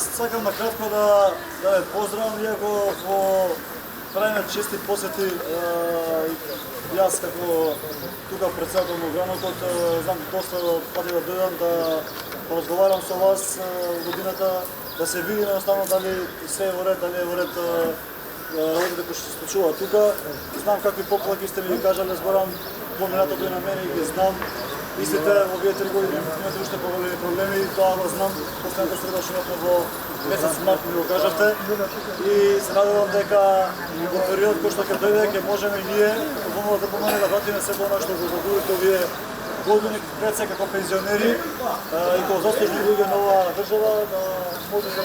Сакам на кратко да ве поздравам, иако во правиме чести посети, јас како тука председател на огранокот, знам доста пати да дојдам да поразговарам со вас годината, да се види едноставно дали се е во ред, дали е во ред работите кои што се случуваат тука. Знам какви поплаки сте ми кажале, зборам во минатото и на мене и ги знам. Истите, овие 3 години имате уште поголеми проблеми, тоа го знам. Последната среда што имавме во месец март ми го кажавте и се надевам дека во период кој што ќе дојде ќе можеме и ние во да помогнеме да вратиме сето она што го загубите овие години пред се како пензионери и како заслужени луѓе на оваа држава да можете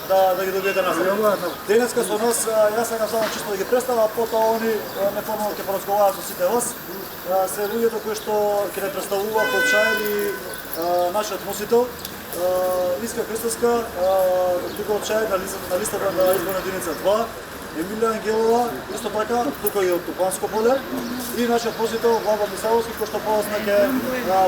да ги добиете назад. Денеска со нас, јас сакам само чисто да ги представам, а потоа они неформално ќе поразговараат со сите вас. Се луѓето кои што ќе не представуваат Овчаер и нашиот носител, Иска Христоска, тука Овчаер на листата на изборна единица 2, Емилија Ангелова, исто така, тука и од Тупанско поле, и нашиот носител Владо Мисаловски, кој што поласно ќе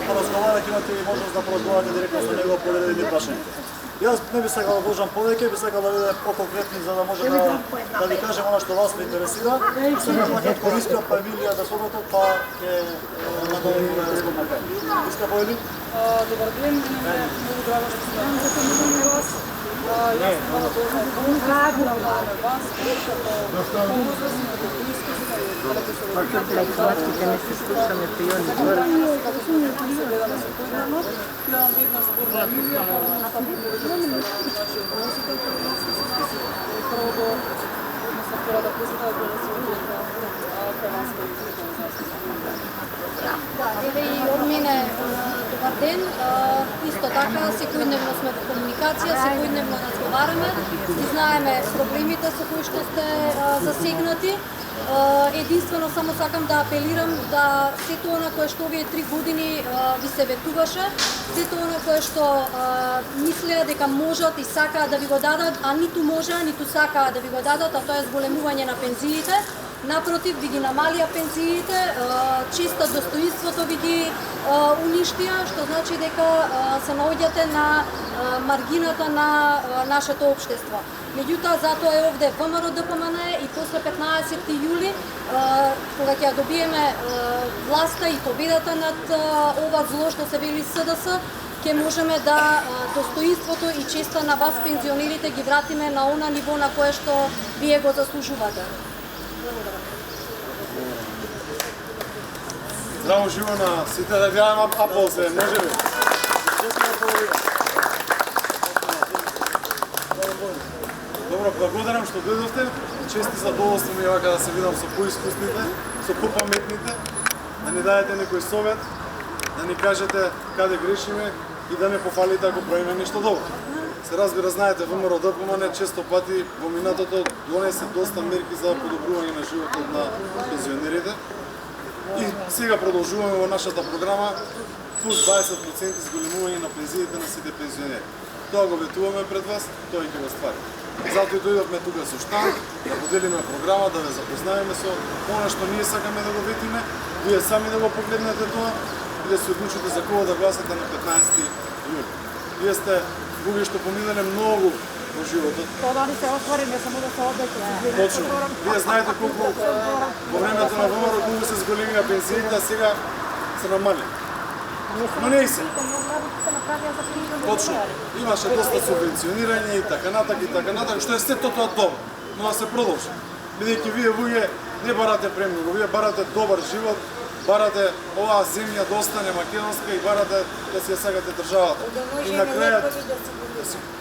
поразговара, ќе имате можност да поразговарате директно со него по дадени прашања. Јас не би сакал да должам повеќе, би сакал да биде по-конкретни за да може да ви кажем она што вас ме интересира. Сега накратко Иска, па Емилија да собрате, па ќе надалеме да разговараме на крај. Иска, појели? Добар ден, мене е многу драго што сме на вас. Јас сме да должам да вас, защото по-возрастни како искуска и далеко се Лековачките не се слушаме пиони гора. како сме се гледаме со појдневно, јавам веднаш збор на Емилија, па така можете да ставате вашиот носител кој е нас и првото, односно втората посета да се одлука кај вас кој Да, еве и од мене добар ден. Исто така, секојдневно сме во комуникација, секојдневно разговараме и знаеме проблемите со кои што сте засегнати. Единствено само сакам да апелирам да сето она кое што овие 3 години ви се ветуваше, сето она кое што мислеа дека можат и сакаат да ви го дадат, а ниту можеа, ниту сакаат да ви го дадат, а тоа е зголемување на пензиите. Напротив, ви ги намалија пензиите, чисто достоинството ви ги уништија, што значи дека се наоѓате на маргината на нашето општество. Меѓутоа, затоа е овде ВМРО ДПМН и после 15 јули, кога ќе добиеме власта и победата над ова зло што се вели СДС, ќе можеме да достоинството и честа на вас пензионерите ги вратиме на она ниво на кое што вие го заслужувате. Здраво живо на сите, да гледам аплаузе, може ли? Добро, благодарам што дојдовте. Чести задоволство ми е вака да се видам со поискусните, со попаметните, да ни дадете некој совет, да ни кажете каде грешиме и да не пофалите ако правиме нешто добро. Се разбира, знаете, ВМРО ДПМН често пати во минатото донесе доста мерки за подобрување на животот на пензионерите. И сега продолжуваме во нашата програма плюс 20% зголемување на пензиите на сите пензионери. Тоа го ветуваме пред вас, тоа ќе го ствари. Затоа и дојдовме тука со штанд, да поделиме програма, да ве запознаеме со она што ние сакаме да го ветиме, вие сами да го погледнете тоа и да се одлучите за кого да гласате на 15 јули. Вие сте луѓе што поминале многу во животот. Тоа да ни се отвори, не само да се одете. Точно. Вие знаете колку во времето на ВМРО колку се зголемија пензиите, а сега се намали. Но не и се. Точно. Имаше доста субвенционирање и така натак, што е сето тоа добро, но да се продолжи. Бидејќи вие луѓе не барате премногу, вие барате добар живот, барате оваа земја да остане македонска и барате да си ја сакате државата. И на крајот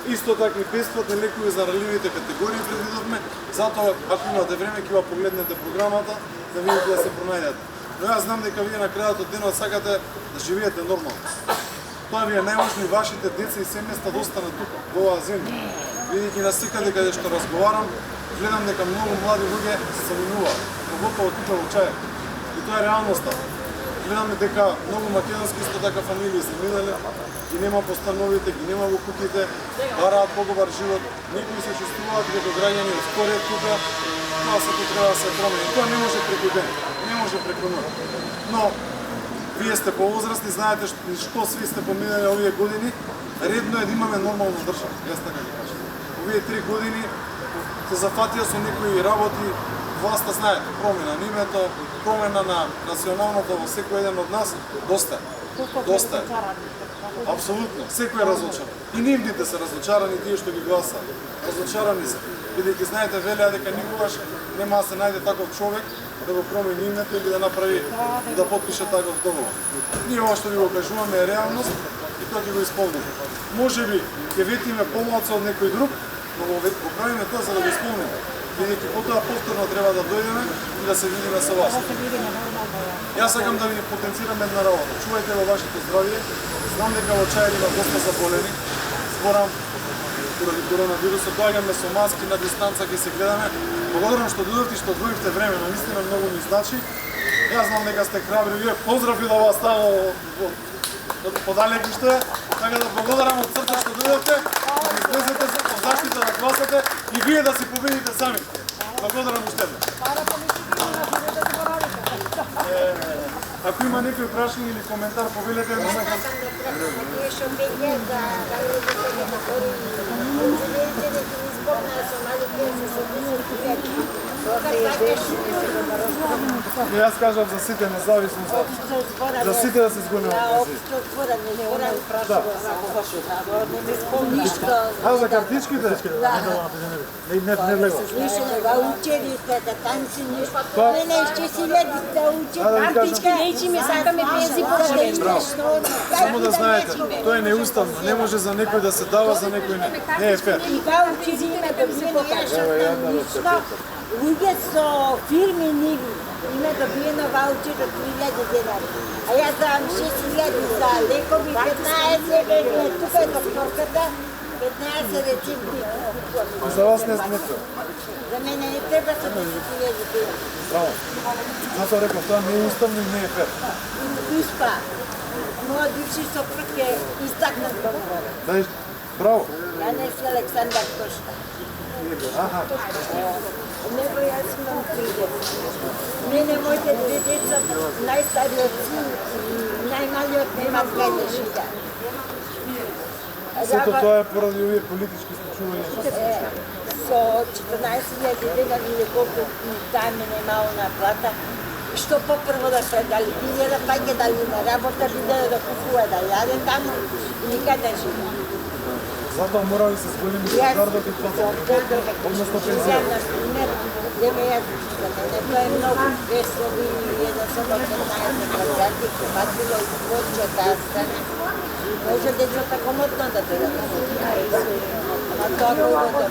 исто така и бесплатни лекови за ранливите категории предвидовме, затоа ако имате време ќе ја погледнете програмата да видите да се пронајдете. Но јас знам дека вие на крајот од денот сакате да живеете нормално. Тоа ви е најважно и вашите деца и семејства да останат тука, во оваа земја. Бидејќи насекаде каде што разговарам, гледам дека многу млади луѓе се заминуваат, поготово тука во Чајер. И тоа е реалноста. Гледаме дека многу македонски исто така фамилии се минале, ги нема постановите, ги нема во куќите, бараат подобар живот, некои се чувствуваат како граѓани од вториот тука, тоа се треба да се промени. Тоа не може преку ден, не може преку ноќ. Но вие сте повозрастни, знаете што сви сте поминали овие години редно е да имаме нормална држава. Јас така ги кажам. Овие 3 години се зафатија со некои работи, власта знаете, промена на името, промена на националното во секој еден од нас, доста е. Доста е. Апсолутно, секој е разочаран. И нивните се разочарани, тие што ги гласаат. Разочарани се, бидејќи знаете велеа дека никогаш нема да се најде таков човек да го промени името или да направи и да потпише таков договор. Ние ова што ви го кажуваме е реалност и тоа ќе го исполниме. Можеби ќе ветиме помалку од некој друг, но го правиме тоа за да го исполниме. Бидејќи потоа повторно треба да дојдеме и да се видиме со вас. Јас сакам да ви потенцирам една работа. Чувајте во вашето здравје. Знам дека во Чаир има доста заболени. Зборам поради коронавирусот, доаѓаме со маски на дистанца, ќе се гледаме. Благодарам што дојдовте и што одвоивте време, наистина многу ми значи. Јас знам дека сте храбри, вие поздрави да вас тамо од подалекиште. Така да благодарам од срце што дојдовте, да излезете за заштита да гласате и вие да си победите сами. Благодарам уште еднаш. Ако има некој прашање или коментар, повелете ми. Јас кажав за сите независно, за сите да се згонеме. А за картичките? Не влегла. Ваучерите, танци, мене ще си ледите учи. Картички нечи ми сакаме пензи по Само да знаете, тоа е неуставно. Не може за некој да се дава, за некој не. Не е фер. И ваучери име да ви покажат лично. Луѓе со фирми ниви име добиено ваучер од 3000 денари. А јас давам 6000 за лекови, 15 тука е докторката, 15 рецепти. За вас не сметра. За мене не треба со 10.000 денари. Браво. Затоа реков, тоа не е уставно и не е фер. Вишпа, мојот бивши сопруг е истакнат доктор. Дај, браво. Јанес Александар Тошка. Аха. Него јас имам 30. Мене моите две деца, најстариот син и најмалиот немат кај да живеат. Сето тоа е поради овие политички случувања. Со 14.000 денари или колку таа минимална плата, што попрво да се дали биле да паѓа дали на работа, биле да купува да јаде таму и никаде да живе. Затоа мора да се зголеми стандардот и плата. Односно пензија. На пример, еме јас за мене тоа е многу. Весови и едно со 15 квадрати, купатило и почва таа стане. Може децата комотно да дојдат. Ама тоа го добро.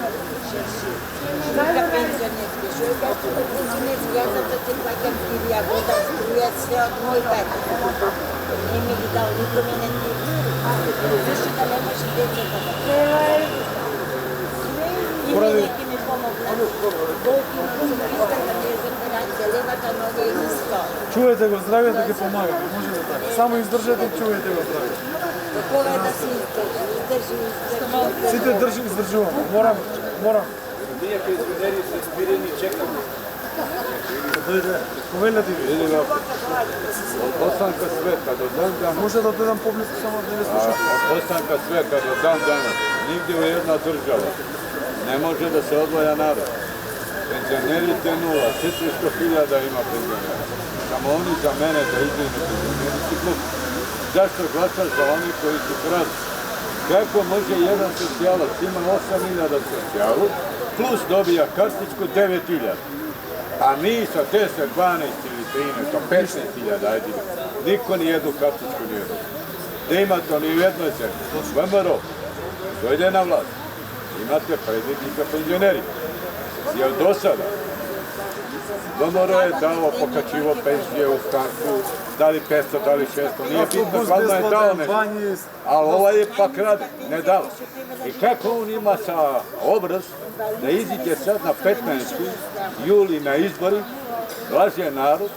Шука пензионерски, шука пензионерски, јас за ти плакам 1000 года, струјат све од мој пат. Не ми ги дал никој мене ти. Зашто да не може децата да треба и неки ми помогна. Колку искам да ми за левата нога и исто. Чувајте го здравјето ќе помага, може да така. Само издржете и чувајте го здравјето. Такова е да се издржи. Сите издржуваме. Морам. Ние пензионери се спирени чекаме. Дојде. Повелете ви. Или од останка света до дан данас. Може да дојдам поблиску само да не слушам. Од останка света до дан данас. Нигде у една држава не може да се одвоја народ. Пензионерите нула, 400.000 има пензионери. Само они за мене да излезу пензионерски клуб. Зашто гласаш за они кои се краду? Како може еден социјалаc има 8.000 социјалу, плюс добија картичку 9.000. А ми sa 10, 12 ili 13, 15.000, ajde, niko ni jednu kartičku nije dobio. Da ima to ni u jednoj zemlji. VMRO dojde na vlast. Imate predsjednika penzioneri. Jer do sada VMRO je dao, pokačivo penzije u startu, da li 500, da li 600, nije bitno, hladno je dao nešto. Ali ovaj je pa krade, ne dao. I kako on ima sa obraz da iziđe sad na 15. juli na izbori, laže narod,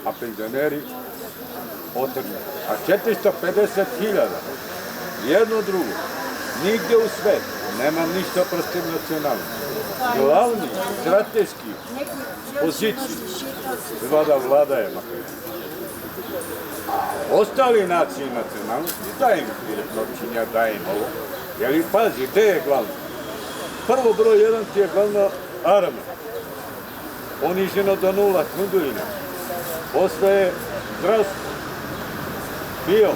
a penzioneri otrgnu. A 450.000, jedno drugo, nigde u svetu, nemam ništa protiv nacionalnosti. Glavni, strateški poziciji, vlada je makar. Ostali nacije i nacionalnosti, daj im Filipnovčinja, daj im ovo. Jer i pazi, gde je glavno? Prvo broj jedan ti je glavno arma. Poniženo do nula, knudujina. Postoje zdravstvo. Bio.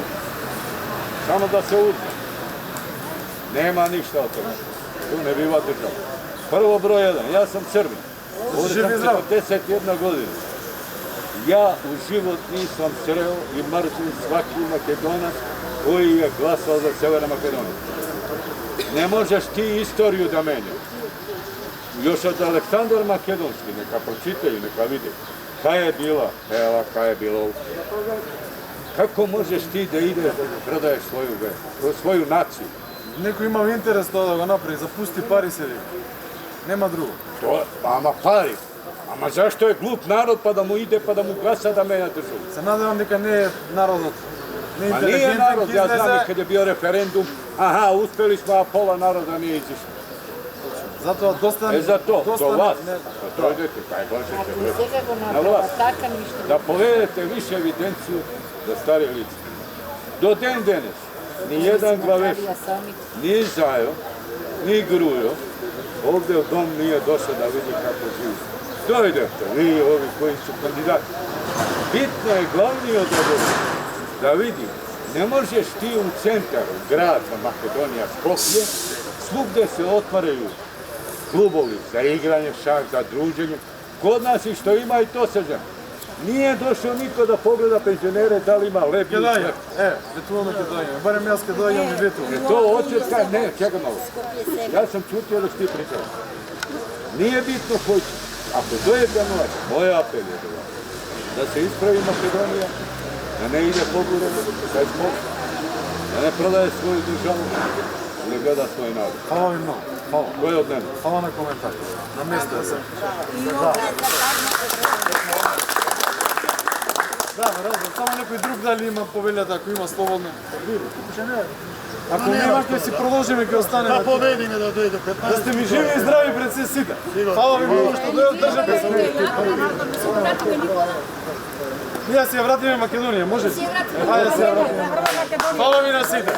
Samo da se uzme. Nema ništa od toga. Tu ne biva država. Prvo broj jedan, ja sam Srbin. Ovdje sam 41 godina. Ja u život nisam sreo i mrzim svaki Makedonac koji je glasao za Severna Makedonija. Ne možeš ti istoriju da menjaš. Još od Aleksandar Makedonski, neka pročitaju, neka vidi. Kaj je bila Hela, kaj je bilo ovo. Kako možeš ti da ideš da prodaješ svoju naciju? Neko ima interes to da ga napravi, zapusti pari se vidi. Nema drugo. To, ama pari. Ama zašto je glup narod pa da mu ide pa da mu glasa da menja državu? Se nadam neka ne je narodot. Ma nije narod, ja znam i kad je bio referendum, aha, uspeli smo, a pola naroda nije izišlo. Zato dosta... Za to, do vas, to idete, kaj glasite, na vlast. Da povedete više evidenciju za stare lice. Do den danas, ni jedan glaveš, ni Zajo, ni Grujo, ovdje u dom nije došao da vidi kako živi. Dojdete, vi ovi koji su kandidati. Bitno je glavnije od ovoga da vidim, ne možeš ti u centru grada Makedonija, Skoplje, svugdje se otvaraju klubovi za igranje šah, za druženje. Kod nas i što ima i to se žena. Nije došao niko da pogleda penzionere da li ima lep ili čak. Ветува Македонија. Барем јас кај доаѓам и ветувам. To očetka, ne, čekaj malo. Ja sam čutio da si ti pričao. Nije bitno koji će. Ako dođe novac, moj apel je do vas. Da se ispravi Makedonija, da ne ide pogureno, da je smog, da ne prodaje svoju državu, ili gleda svoj narod. Фала ви многу. Фала. Ko je od mene? Фала на коментар. На место ја сам. Да, разбирам. Само некој друг дали има повелјата, ако има слободно. Ако нема, ќе си продолжиме, ќе остане. Да победиме да дојде 15. Да сте ми живи и здрави пред се сите. Фала ви многу што држате се. Ние се ја вратиме Македонија, може? Ајде се ја вратиме. Фала ви на сите.